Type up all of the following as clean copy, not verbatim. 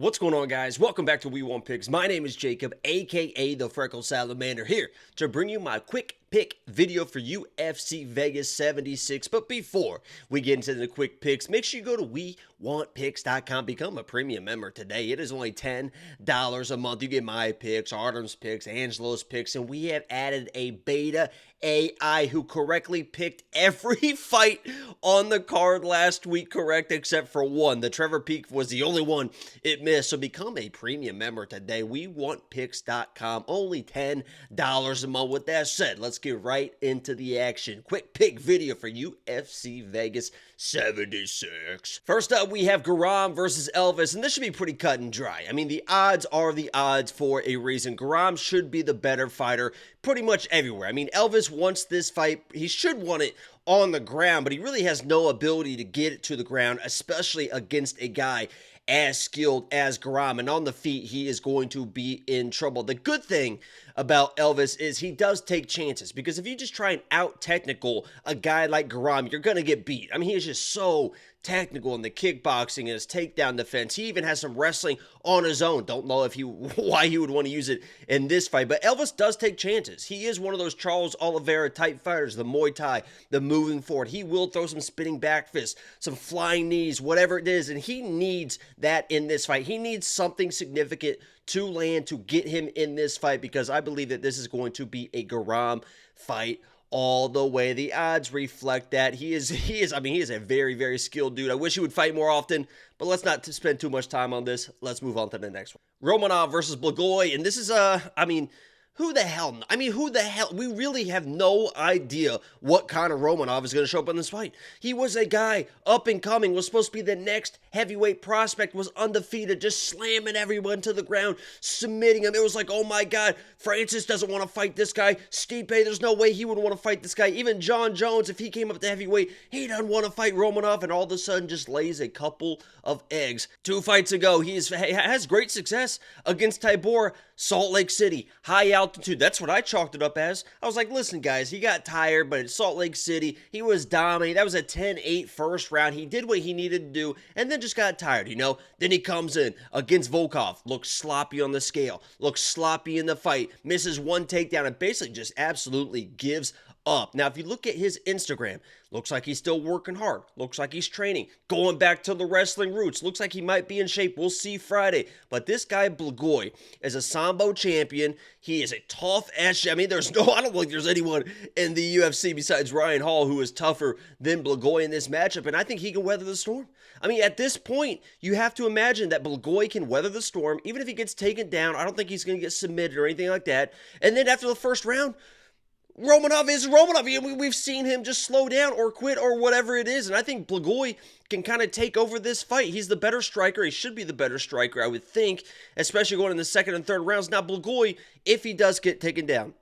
What's going on, guys? Welcome back to We Want Picks. My name is Jacob, aka the Freckle Salamander, here to bring you my quick pick video for UFC Vegas 76. But before we get into the quick picks, make sure you go to WeWantPicks.com. Become a premium member today. It is only $10 a month. You get my picks, Artem's picks, Angelo's picks, and we have added a beta AI who correctly picked every fight on the card last week, correct, except for one. The Trevor Peek was the only one it missed. So become a premium member today. WeWantPicks.com. Only $10 a month. With that said, let's get right into the action. Quick pick video for UFC Vegas 76. First up, we have Grom versus Elvis, and this should be pretty cut and dry. I mean, the odds are the odds for a reason. Grom should be the better fighter pretty much everywhere. I mean, Elvis wants this fight. He should want it on the ground, but he really has no ability to get it to the ground, especially against a guy as skilled as Grom, and on the feet, he is going to be in trouble. The good thing about Elvis is he does take chances, because if you just try and out-technical a guy like Grom, you're going to get beat. I mean, he is just so technical in the kickboxing and his takedown defense. He even has some wrestling on his own. Don't know if why he would want to use it in this fight, but Elvis does take chances. He is one of those Charles Oliveira type fighters, the Muay Thai, the moving forward. He will throw some spinning back fists, some flying knees, whatever it is, and he needs that in this fight. He needs something significant to land to get him in this fight, because I believe that this is going to be a Grom fight all the way. The odds reflect that. He is a very, very skilled dude. I wish he would fight more often, but let's not spend too much time on this. Let's move on to the next one. Romanov versus Blachowicz, and this is, who the hell? We really have no idea what kind of Romanov is going to show up in this fight. He was a guy up and coming, was supposed to be the next heavyweight prospect, was undefeated, just slamming everyone to the ground, submitting him. It was like, oh my God, Francis doesn't want to fight this guy. Stipe, there's no way he would want to fight this guy. Even John Jones, if he came up to heavyweight, he doesn't want to fight Romanov, and all of a sudden just lays a couple of eggs. 2 fights ago, he has great success against Tybura, Salt Lake City, high altitude. That's what I chalked it up as. I was like, listen, guys, he got tired, but at Salt Lake City, he was dominating. That was a 10-8 first round. He did what he needed to do, and then just got tired, Then he comes in against Volkov, looks sloppy on the scale, looks sloppy in the fight, misses one takedown, and basically just absolutely gives up. Now, if you look at his Instagram, looks like he's still working hard. Looks like he's training, going back to the wrestling roots. Looks like he might be in shape. We'll see Friday. But this guy, Blachowicz, is a Sambo champion. He is a tough ass. I don't think there's anyone in the UFC besides Ryan Hall who is tougher than Blachowicz in this matchup, and I think he can weather the storm. I mean, at this point, you have to imagine that Blachowicz can weather the storm. Even if he gets taken down, I don't think he's going to get submitted or anything like that. And then after the first round, Romanov is Romanov. We've seen him just slow down or quit or whatever it is. And I think Blachowicz can kind of take over this fight. He's the better striker. He should be the better striker, I would think, especially going in the second and third rounds. Now, Blachowicz, if he does get taken down,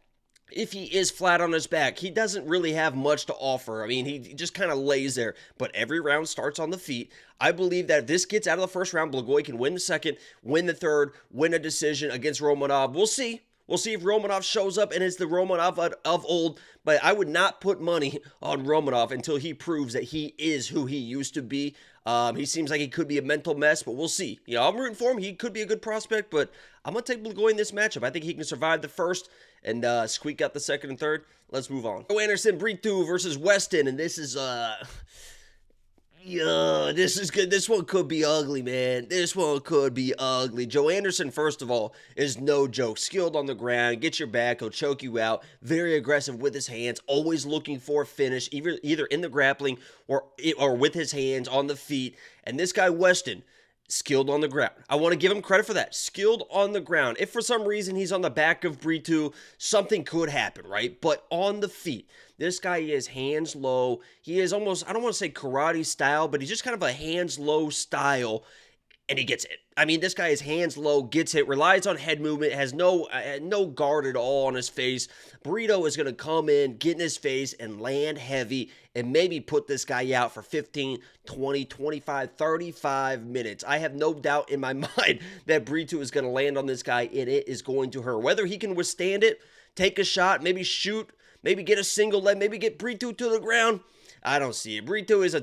if he is flat on his back, he doesn't really have much to offer. I mean, he just kind of lays there. But every round starts on the feet. I believe that if this gets out of the first round, Blachowicz can win the second, win the third, win a decision against Romanov. We'll see. We'll see if Romanov shows up and is the Romanov of old, but I would not put money on Romanov until he proves that he is who he used to be. He seems like he could be a mental mess, but we'll see. I'm rooting for him. He could be a good prospect, but I'm going to take Blachowicz in this matchup. I think he can survive the first and squeak out the second and third. Let's move on. Anderson, Bruno versus Weston, and this is... Yeah, this is good. This one could be ugly, man. This one could be ugly. Joe Anderson, first of all, is no joke. Skilled on the ground, get your back, he'll choke you out. Very aggressive with his hands, always looking for a finish, either in the grappling or with his hands on the feet. And this guy, Weston, skilled on the ground. I want to give him credit for that. Skilled on the ground. If for some reason he's on the back of Brito, something could happen, right? But on the feet, this guy is hands low. He is almost, I don't want to say karate style, but he's just kind of a hands low style, and he gets it. I mean, this guy is hands low, gets it, relies on head movement, has no guard at all on his face. Burrito is going to come in, get in his face, and land heavy, and maybe put this guy out for 15, 20, 25, 35 minutes. I have no doubt in my mind that Burrito is going to land on this guy, and it is going to hurt. Whether he can withstand it, take a shot, maybe shoot, maybe get a single leg, maybe get Burrito to the ground, I don't see it. Brito is a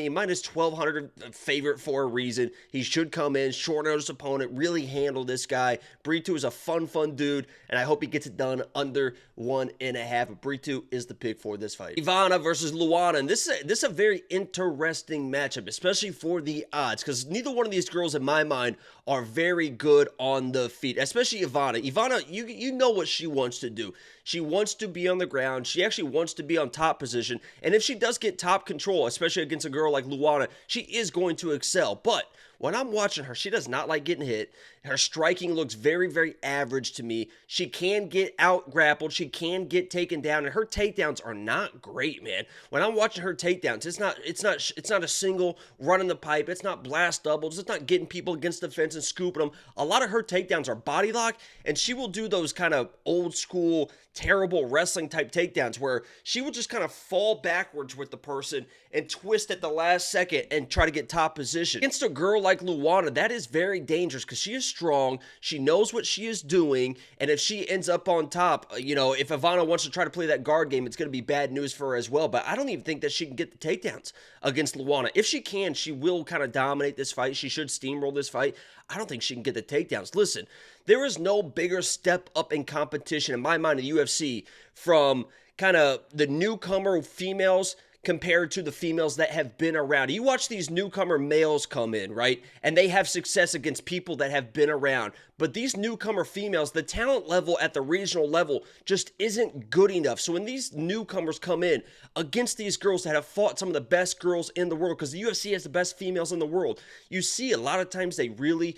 minus 1,200 favorite for a reason. He should come in, short notice opponent, really handle this guy. Brito is a fun dude, and I hope he gets it done under 1.5. But Brito is the pick for this fight. Ivana versus Luana, and this is a very interesting matchup, especially for the odds, because neither one of these girls, in my mind, are very good on the feet, especially Ivana. Ivana, you know what she wants to do. She wants to be on the ground. She actually wants to be on top position, and if she does get top control, especially against a girl like Luana, she is going to excel. But when I'm watching her, she does not like getting hit. Her striking looks very, very average to me. She can get out grappled. She can get taken down, and her takedowns are not great, man. When I'm watching her takedowns, it's not a single run in the pipe. It's not blast doubles. It's not getting people against the fence and scooping them. A lot of her takedowns are body lock, and she will do those kind of old school, terrible wrestling type takedowns where she will just kind of fall backwards with the person and twist at the last second and try to get top position. Against a girl like Luana, that is very dangerous because she is strong. She knows what she is doing, and if she ends up on top, if Ivana wants to try to play that guard game, it's going to be bad news for her as well. But I don't even think that she can get the takedowns against Luana. If she can, she will kind of dominate this fight. She should steamroll this fight. I don't think she can get the takedowns. Listen, there is no bigger step up in competition, in my mind, in the UFC from kind of the newcomer females compared to the females that have been around. You watch these newcomer males come in, right? And they have success against people that have been around. But these newcomer females, the talent level at the regional level just isn't good enough. So when these newcomers come in against these girls that have fought some of the best girls in the world, because the UFC has the best females in the world, you see a lot of times they really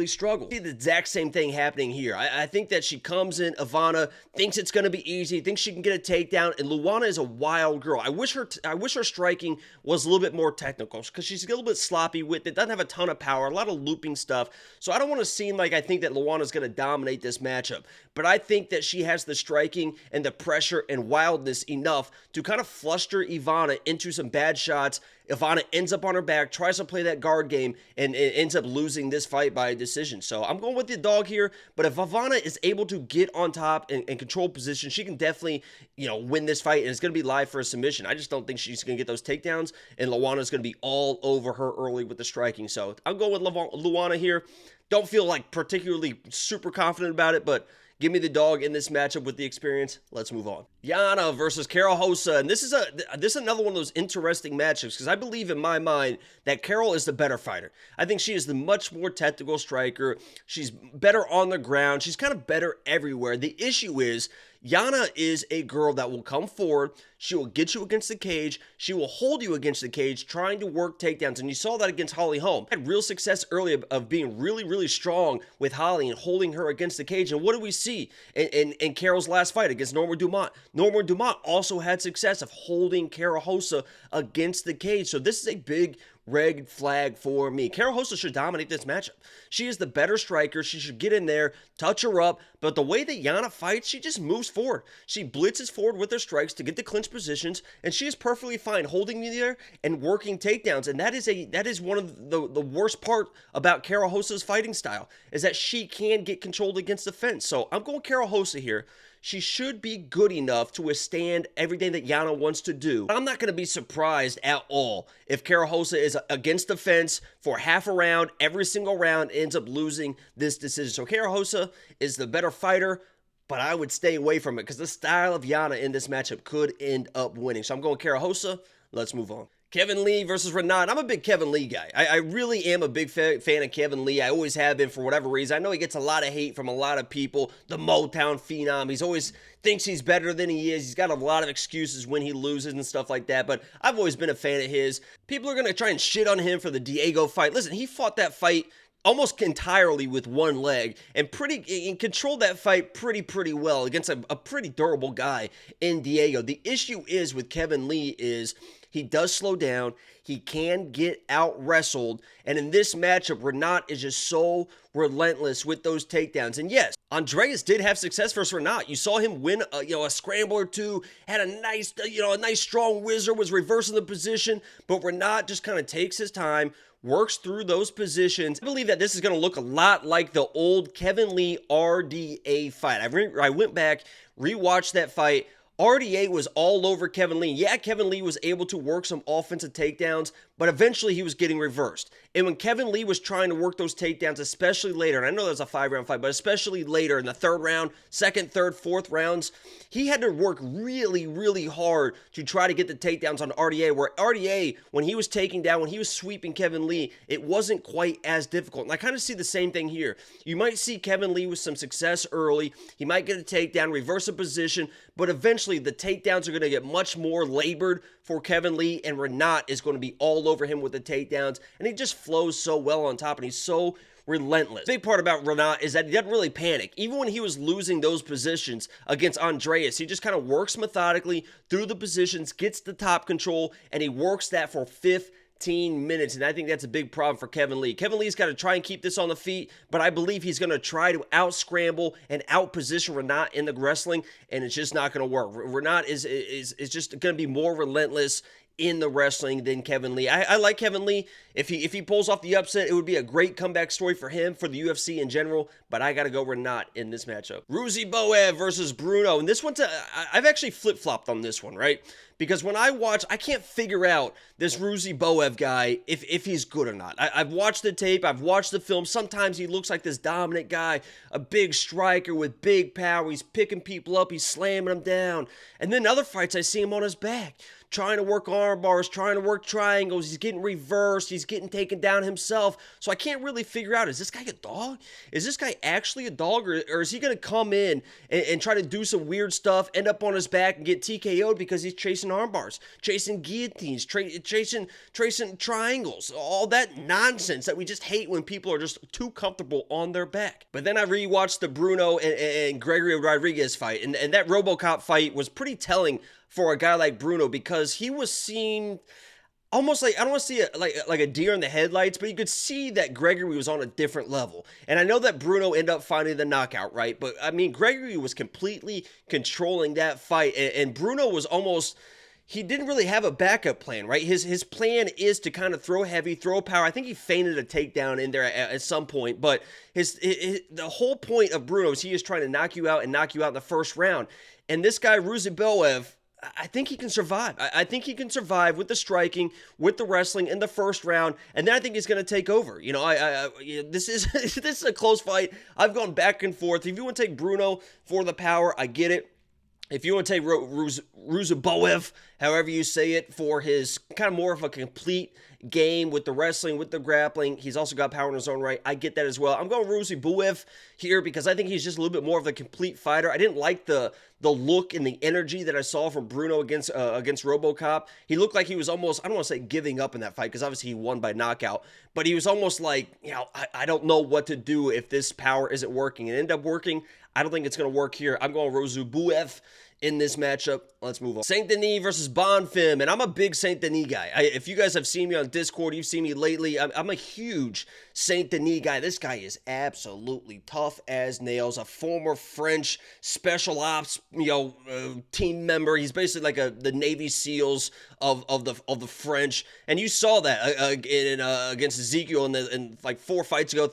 struggle. See the exact same thing happening here. I think that she comes in, Ivana thinks it's going to be easy, thinks she can get a takedown, and Luana is a wild girl. I wish her striking was a little bit more technical because she's a little bit sloppy with it, doesn't have a ton of power, a lot of looping stuff. So I don't want to seem like I think that Luana is going to dominate this matchup, but I think that she has the striking and the pressure and wildness enough to kind of fluster Ivana into some bad shots. Ivana ends up on her back, tries to play that guard game, and ends up losing this fight by a decision. So I'm going with the dog here, but if Ivana is able to get on top and control position, she can definitely, win this fight, and it's going to be live for a submission. I just don't think she's going to get those takedowns, and Luana's going to be all over her early with the striking. So I'm going with Luana here. Don't feel like particularly super confident about it, but give me the dog in this matchup with the experience. Let's move on. Yana versus Carol Hosa, and this is another one of those interesting matchups because I believe in my mind that Carol is the better fighter. I think she is the much more technical striker. She's better on the ground. She's kind of better everywhere. The issue is Yana is a girl that will come forward. She will get you against the cage. She will hold you against the cage, trying to work takedowns. And you saw that against Holly Holm. Had real success early of being really strong with Holly and holding her against the cage. And what do we see in Carol's last fight against Norma Dumont? Norma Dumont also had success of holding Carol Hosa against the cage. So this is a big red flag for me. Carol Hosa should dominate this matchup. She is the better striker. She should get in there, touch her up. But the way that Yana fights, she just moves forward. She blitzes forward with her strikes to get the clinch positions, and she is perfectly fine holding you there and working takedowns. And that is one of the worst part about Carol Hosa's fighting style, is that she can get controlled against the fence. So I'm going Carol Hosa here. She should be good enough to withstand everything that Yana wants to do. I'm not going to be surprised at all if Carol Hosa is against the fence for half a round, every single round, ends up losing this decision. So Carol Hosa is the better fighter, but I would stay away from it because the style of Yana in this matchup could end up winning. So I'm going Carol Hosa. Let's move on. Kevin Lee versus Renat. I'm a big Kevin Lee guy. I really am a big fan of Kevin Lee. I always have been for whatever reason. I know he gets a lot of hate from a lot of people. The Motown phenom. He's always thinks he's better than he is. He's got a lot of excuses when he loses and stuff like that, but I've always been a fan of his. People are going to try and shit on him for the Diego fight. Listen, he fought that fight almost entirely with one leg and controlled that fight pretty well against a pretty durable guy in Diego. The issue is with Kevin Lee is he does slow down. He can get out-wrestled. And in this matchup, Renat is just so relentless with those takedowns. And yes, Andreas did have success versus Renat. You saw him win a scramble or two, had a nice strong whizzer, was reversing the position. But Renat just kind of takes his time, works through those positions. I believe that this is going to look a lot like the old Kevin Lee RDA fight. I went back, rewatched that fight. RDA was all over Kevin Lee. Yeah, Kevin Lee was able to work some offensive takedowns, but eventually he was getting reversed. And when Kevin Lee was trying to work those takedowns, especially later, and I know that was a 5-round fight, but especially later in the third round, second, third, fourth rounds, he had to work really, really hard to try to get the takedowns on RDA, where RDA, when he was taking down, when he was sweeping Kevin Lee, it wasn't quite as difficult. And I kind of see the same thing here. You might see Kevin Lee with some success early. He might get a takedown, reverse a position, but eventually the takedowns are going to get much more labored for Kevin Lee, and Renat is going to be all over him with the takedowns, and he just flows so well on top, and he's so relentless. The big part about Renat is that he doesn't really panic. Even when he was losing those positions against Andreas, he just kind of works methodically through the positions, gets the top control, and he works that for 15 minutes, and I think that's a big problem for Kevin Lee. Kevin Lee's got to try and keep this on the feet, but I believe he's going to try to out-scramble and out-position Renat in the wrestling, and it's just not going to work. Renat is just going to be more relentless in the wrestling than Kevin Lee. I like Kevin Lee. If he pulls off the upset, it would be a great comeback story for him, for the UFC in general, but I got to go Renat in this matchup. Boev versus Bruno, and this one's I've actually flip-flopped on this one, right? Because when I watch, I can't figure out this Boev guy if he's good or not. I've watched the tape, I've watched the film. Sometimes he looks like this dominant guy, a big striker with big power. He's picking people up, he's slamming them down. And then other fights, I see him on his back, trying to work arm bars, trying to work triangles. He's getting reversed. He's getting taken down himself. So I can't really figure out, is this guy a dog? Is this guy actually a dog? Or is he going to come in and try to do some weird stuff, end up on his back and get TKO'd because he's chasing arm bars, chasing guillotines, chasing triangles, all that nonsense that we just hate when people are just too comfortable on their back. But then I rewatched the Bruno and Gregory Rodriguez fight, and that RoboCop fight was pretty telling for a guy like Bruno, because he was seen almost like, I don't want to see it like a deer in the headlights, but you could see that Gregory was on a different level. And I know that Bruno ended up finding the knockout, right? But I mean, Gregory was completely controlling that fight, and Bruno was almost, he didn't really have a backup plan, right? His plan is to kind of throw heavy, throw power. I think he feinted a takedown in there at some point, but the whole point of Bruno is he is trying to knock you out and knock you out in the first round. And this guy, Boev, I think he can survive. I think he can survive with the striking, with the wrestling in the first round, and then I think he's going to take over. You know, this is this is a close fight. I've gone back and forth. If you want to take Bruno for the power, I get it. If you want to take Boev, however you say it, for his kind of more of a complete game with the wrestling, with the grappling, he's also got power in his own right. I get that as well. I'm going Boev here because I think he's just a little bit more of a complete fighter. I didn't like the look and the energy that I saw from Bruno against RoboCop. He looked like he was almost, I don't want to say giving up in that fight, because obviously he won by knockout, but he was almost like, you know, I don't know what to do if this power isn't working. It ended up working. I don't think it's going to work here. I'm going Boev in this matchup. Let's move on. SaintDenis versus Bonfim, and I'm a big SaintDenis guy. If you guys have seen me on Discord, you've seen me lately, I'm a huge SaintDenis guy. This guy is absolutely tough as nails, a former French special ops, team member. He's basically like the Navy SEALs of the French, and you saw that against Ezekiel in like 3 fights ago.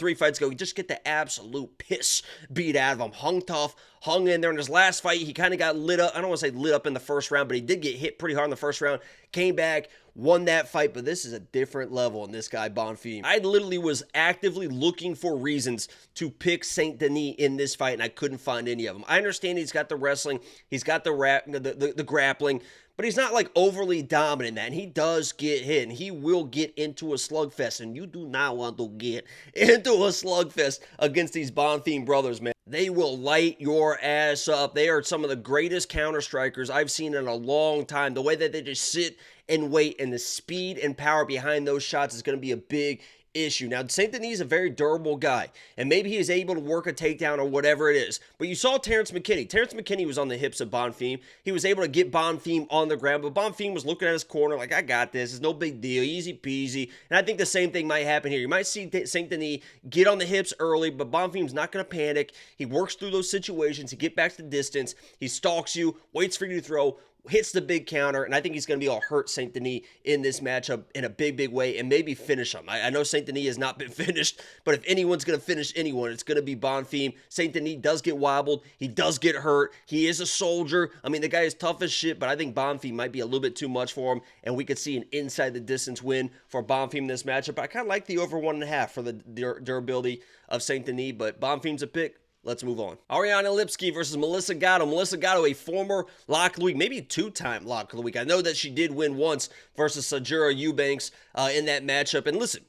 He just get the absolute piss beat out of him. Hung tough, hung in there. In his last fight, he kind of got lit up. I don't want to say lit up in the first round, but he did get hit pretty hard in the first round. Came back, won that fight, but this is a different level in this guy, Bonfim. I literally was actively looking for reasons to pick SaintDenis in this fight, and I couldn't find any of them. I understand he's got the wrestling, he's got the grappling, but he's not like overly dominant in that, and he does get hit, and he will get into a slugfest, and you do not want to get into a slugfest against these Bonfim brothers, man. They will light your ass up. They are some of the greatest counter strikers I've seen in a long time. The way that they just sit and wait, and the speed and power behind those shots is going to be a big issue. Now, SaintDenis is a very durable guy, and maybe he is able to work a takedown or whatever it is. But you saw Terrence McKinney. Terrence McKinney was on the hips of Bonfim. He was able to get Bonfim on the ground, but Bonfim was looking at his corner like, I got this. It's no big deal. Easy peasy. And I think the same thing might happen here. You might see SaintDenis get on the hips early, but Bonfim's not going to panic. He works through those situations. He gets back to the distance. He stalks you, waits for you to throw, hits the big counter, and I think he's going to be able to hurt SaintDenis in this matchup in a big, big way and maybe finish him. I know SaintDenis has not been finished, but if anyone's going to finish anyone, it's going to be Bonfim. SaintDenis does get wobbled. He does get hurt. He is a soldier. I mean, the guy is tough as shit, but I think Bonfim might be a little bit too much for him, and we could see an inside-the-distance win for Bonfim in this matchup. I kind of like the over 1.5 for the durability of SaintDenis, but Bonfim's a pick. Let's move on. Ariana Lipsky versus Melissa Gatto. Melissa Gatto, a former Lock of the Week, maybe two-time Lock of the Week. I know that she did win once versus Sajura Eubanks in that matchup. And listen,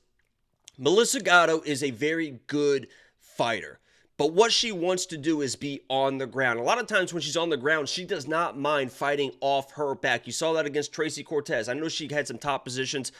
Melissa Gatto is a very good fighter. But what she wants to do is be on the ground. A lot of times when she's on the ground, she does not mind fighting off her back. You saw that against Tracy Cortez. I know she had some top positions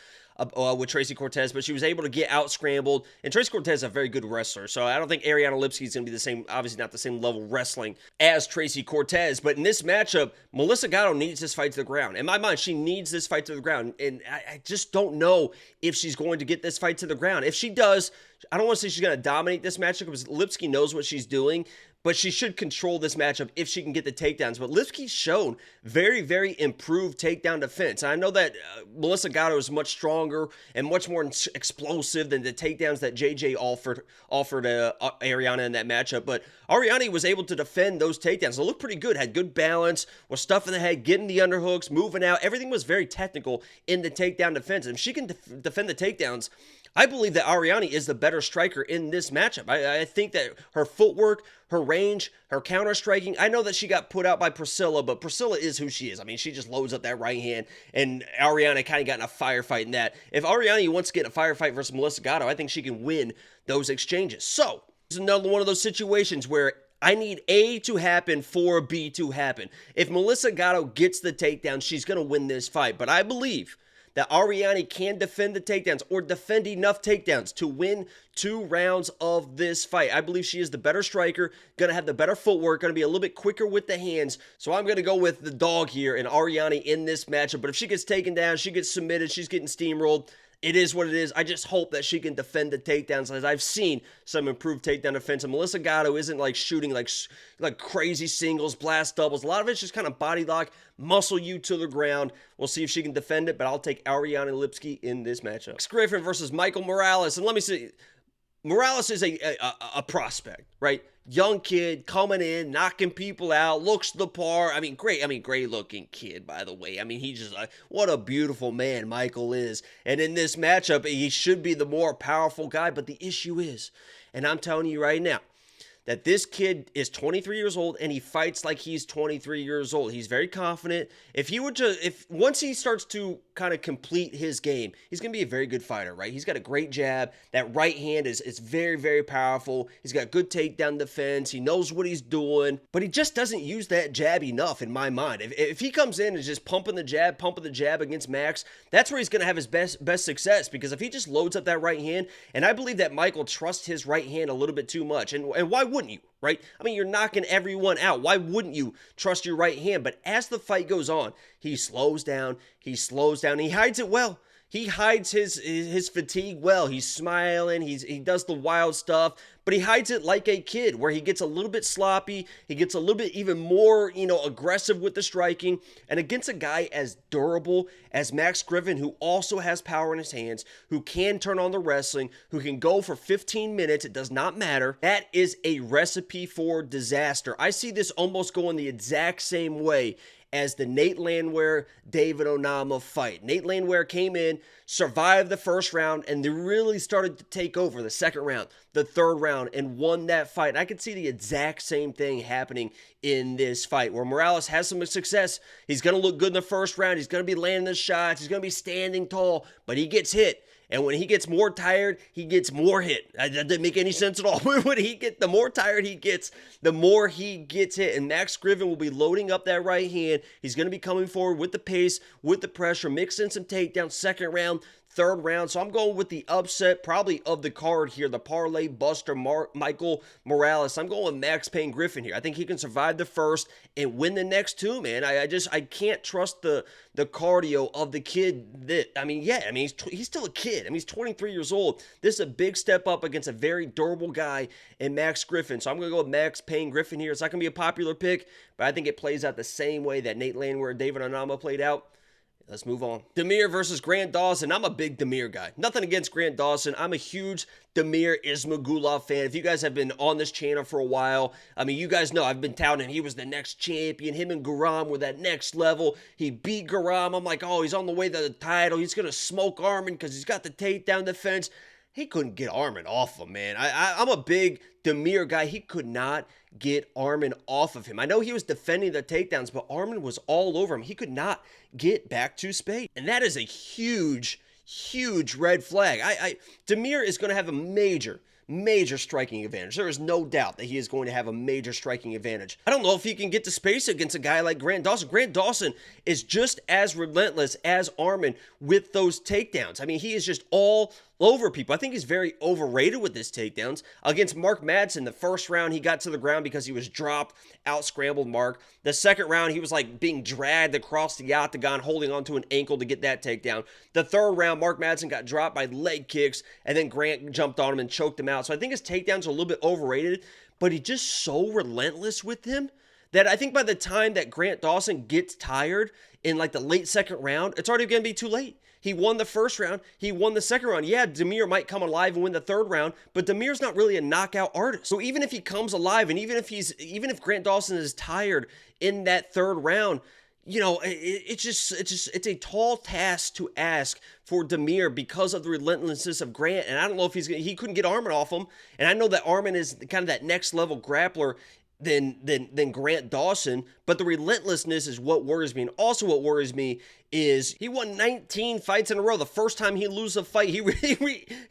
with Tracy Cortez, but she was able to get out scrambled. And Tracy Cortez is a very good wrestler, so I don't think Ariana Lipsky is going to be the same, obviously not the same level wrestling as Tracy Cortez. But in this matchup, Melissa Gatto needs this fight to the ground. In my mind, she needs this fight to the ground, and I just don't know if she's going to get this fight to the ground. If she does, I don't want to say she's going to dominate this matchup because Lipsky knows what she's doing, but she should control this matchup if she can get the takedowns. But Lipsky's shown very, very improved takedown defense. I know that Melissa Gatto is much stronger and much more explosive than the takedowns that JJ offered Ariana in that matchup. But Ariana was able to defend those takedowns. It looked pretty good, had good balance, was stuffing the head, getting the underhooks, moving out. Everything was very technical in the takedown defense. And if she can defend the takedowns, I believe that Ariana is the better striker in this matchup. I think that her footwork, her range, her counter striking, I know that she got put out by Priscilla, but Priscilla is who she is. I mean, she just loads up that right hand, and Ariana kind of got in a firefight in that. If Ariana wants to get in a firefight versus Melissa Gatto, I think she can win those exchanges. So, this is another one of those situations where I need A to happen for B to happen. If Melissa Gatto gets the takedown, she's going to win this fight, but I believe that Ariana can defend the takedowns or defend enough takedowns to win 2 rounds of this fight. I believe she is the better striker, going to have the better footwork, going to be a little bit quicker with the hands. So I'm going to go with the dog here and Ariana in this matchup. But if she gets taken down, she gets submitted, she's getting steamrolled, it is what it is. I just hope that she can defend the takedowns, as I've seen some improved takedown defense. And Melissa Gatto isn't like shooting like crazy singles, blast doubles. A lot of it's just kind of body lock, muscle you to the ground. We'll see if she can defend it, but I'll take Ariana Lipsky in this matchup. Griffin versus Michael Morales. And let me see. Morales is a prospect, right? Young kid coming in, knocking people out, looks the part. I mean, great looking kid, by the way. I mean, he just, what a beautiful man Michael is. And in this matchup, he should be the more powerful guy. But the issue is, and I'm telling you right now, that this kid is 23 years old and he fights like he's 23 years old. He's very confident. Once he starts to kind of complete his game, he's going to be a very good fighter, right? He's got a great jab. That right hand is very, very powerful. He's got good takedown defense. He knows what he's doing, but he just doesn't use that jab enough in my mind. If he comes in and is just pumping the jab against Max, that's where he's going to have his best success, because if he just loads up that right hand, and I believe that Michael trusts his right hand a little bit too much, and why wouldn't you, right? I mean, you're knocking everyone out. Why wouldn't you trust your right hand? But as the fight goes on, he slows down, he hides it well. He hides his fatigue well. He's smiling, he does the wild stuff, but he hides it like a kid, where he gets a little bit sloppy, he gets a little bit even more, aggressive with the striking. And against a guy as durable as Max Griffin, who also has power in his hands, who can turn on the wrestling, who can go for 15 minutes, it does not matter. That is a recipe for disaster. I see this almost going the exact same way as the Nate Landwehr, David Onama fight. Nate Landwehr came in, survived the first round, and they really started to take over the second round, the third round, and won that fight. And I could see the exact same thing happening in this fight, where Morales has some success. He's going to look good in the first round. He's going to be landing the shots. He's going to be standing tall, but he gets hit. And when he gets more tired, he gets more hit. That didn't make any sense at all. The more tired he gets, the more he gets hit. And Max Griffin will be loading up that right hand. He's going to be coming forward with the pace, with the pressure, mixing some takedowns. Second round, third round. So I'm going with the upset, probably of the card here, the parlay buster, Michael Morales. I'm going with Max Payne Griffin here. I think he can survive the first and win the next two, man. I can't trust the cardio of the kid. He's still a kid. He's 23 years old. This is a big step up against a very durable guy in Max Griffin. So I'm going to go with Max Payne Griffin here. It's not going to be a popular pick, but I think it plays out the same way that Nate Landwehr and David Onama played out. Let's move on. Damir versus Grant Dawson. I'm a big Damir guy. Nothing against Grant Dawson. I'm a huge Damir Ismagulov fan. If you guys have been on this channel for a while, you guys know I've been touting he was the next champion. Him and Grom were that next level. He beat Grom. I'm like, oh, he's on the way to the title. He's going to smoke Armin because he's got the takedown defense. He couldn't get Armin off him, man. I'm a big Damir guy. He could not get Armin off of him. I know he was defending the takedowns, but Armin was all over him. He could not get back to space. And that is a huge red flag. Damir is going to have a major striking advantage. There is no doubt that he is going to have a major striking advantage. I don't know if he can get to space against a guy like Grant Dawson. Grant Dawson is just as relentless as Armin with those takedowns. He is just all over people. I think he's very overrated with his takedowns. Against Mark Madsen, the first round, he got to the ground because he was dropped, out-scrambled Mark. The second round, he was like being dragged across the octagon, holding onto an ankle to get that takedown. The third round, Mark Madsen got dropped by leg kicks, and then Grant jumped on him and choked him out. So I think his takedowns are a little bit overrated, but he's just so relentless with him that I think by the time that Grant Dawson gets tired in like the late second round, it's already going to be too late. He won the first round. He won the second round. Yeah, Damir might come alive and win the third round, but Damir's not really a knockout artist. So even if he comes alive, and even if Grant Dawson is tired in that third round, it's a tall task to ask for Damir because of the relentlessness of Grant. And I don't know if he couldn't get Armin off him. And I know that Armin is kind of that next level grappler than Grant Dawson, but the relentlessness is what worries me. And also what worries me is he won 19 fights in a row. The first time he lose a fight, he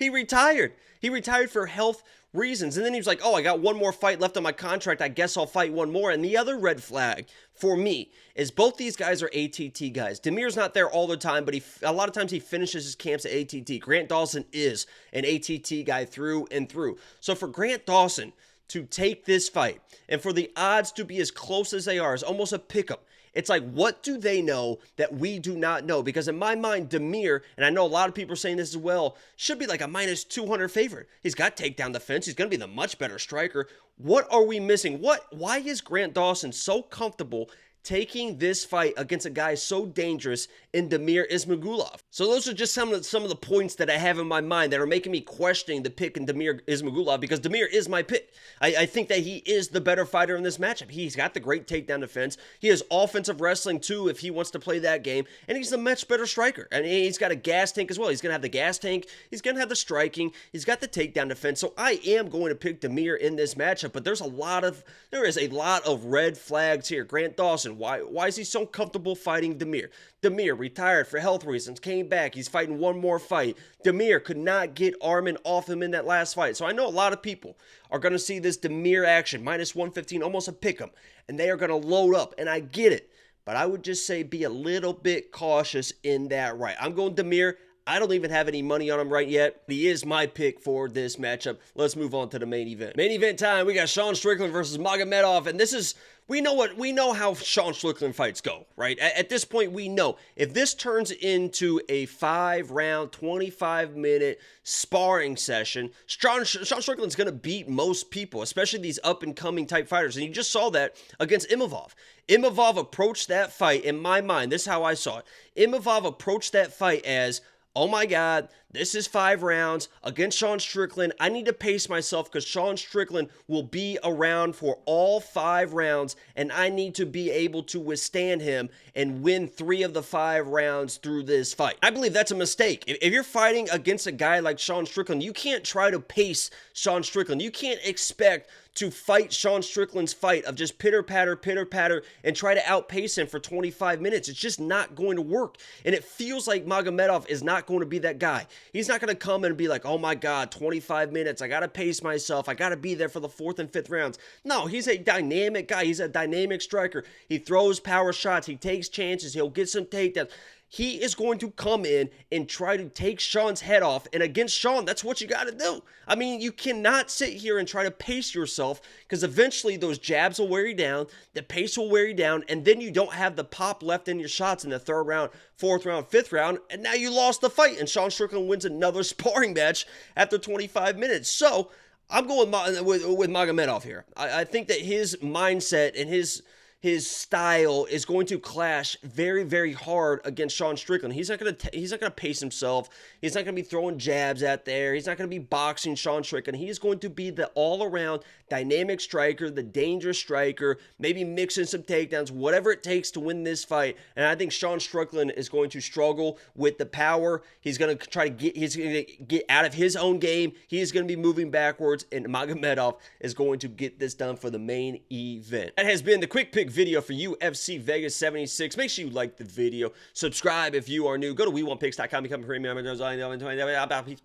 retired. He retired for health reasons. And then he was like, oh, I got one more fight left on my contract. I guess I'll fight one more. And the other red flag for me is both these guys are ATT guys. Damir's not there all the time, but a lot of times he finishes his camps at ATT. Grant Dawson is an ATT guy through and through. So for Grant Dawson to take this fight and for the odds to be as close as they are is almost a pick-up. It's like, what do they know that we do not know? Because in my mind, Damir, and I know a lot of people are saying this as well, should be like a minus 200 favorite. He's got takedown defense. He's going to be the much better striker. What are we missing? Why is Grant Dawson so comfortable taking this fight against a guy so dangerous in Damir Ismagulov? So those are just some of the points that I have in my mind that are making me questioning the pick in Damir Ismagulov, because Damir is my pick. I think that he is the better fighter in this matchup. He's got the great takedown defense. He has offensive wrestling too if he wants to play that game, and he's a much better striker. And he's got a gas tank as well. He's going to have the gas tank. He's going to have the striking. He's got the takedown defense. So I am going to pick Damir in this matchup, but there is a lot of red flags here. Grant Dawson, why is he so comfortable fighting Damir? Damir retired for health reasons, came back. He's fighting one more fight. Damir could not get Armin off him in that last fight. So I know a lot of people are going to see this Damir action, minus 115, almost a pick'em, and they are going to load up, and I get it. But I would just say be a little bit cautious in that right. I'm going Damir. I don't even have any money on him right yet. He is my pick for this matchup. Let's move on to the main event. Main event time. We got Sean Strickland versus Magomedov, and this is, we know how Sean Strickland fights go, right? At this point, we know if this turns into a 5-round, 25-minute sparring session, Sean Strickland's going to beat most people, especially these up-and-coming type fighters. And you just saw that against Imavov. Imavov approached that fight, in my mind, this is how I saw it. Imavov approached that fight as, oh my God, this is 5 rounds against Sean Strickland. I need to pace myself because Sean Strickland will be around for all 5 rounds, and I need to be able to withstand him and win 3 of the 5 rounds through this fight. I believe that's a mistake. If you're fighting against a guy like Sean Strickland, you can't try to pace Sean Strickland. You can't expect to fight Sean Strickland's fight of just pitter-patter, and try to outpace him for 25 minutes. It's just not going to work. And it feels like Magomedov is not going to be that guy. He's not going to come and be like, oh my God, 25 minutes. I got to pace myself. I got to be there for the 4th and 5th rounds. No, he's a dynamic guy. He's a dynamic striker. He throws power shots. He takes chances. He'll get some takedowns. he is going to come in and try to take Sean's head off. And against Sean, that's what you got to do. I mean, you cannot sit here and try to pace yourself, because eventually those jabs will wear you down, the pace will wear you down, and then you don't have the pop left in your shots in the 3rd round, 4th round, 5th round, and now you lost the fight, and Sean Strickland wins another sparring match after 25 minutes. So I'm going with Magomedov here. I think that his mindset and his style is going to clash very, very hard against Sean Strickland. He's not gonna pace himself. He's not gonna be throwing jabs out there. He's not gonna be boxing Sean Strickland. He is going to be the all-around dynamic striker, the dangerous striker, maybe mixing some takedowns, whatever it takes to win this fight. And I think Sean Strickland is going to struggle with the power. He's gonna get out of his own game. He is gonna be moving backwards, and Magomedov is going to get this done for the main event. That has been the quick pick video for UFC Vegas 76. Make sure you like the video. Subscribe if you are new. Go to we1picks.com, become a premium member. Peace.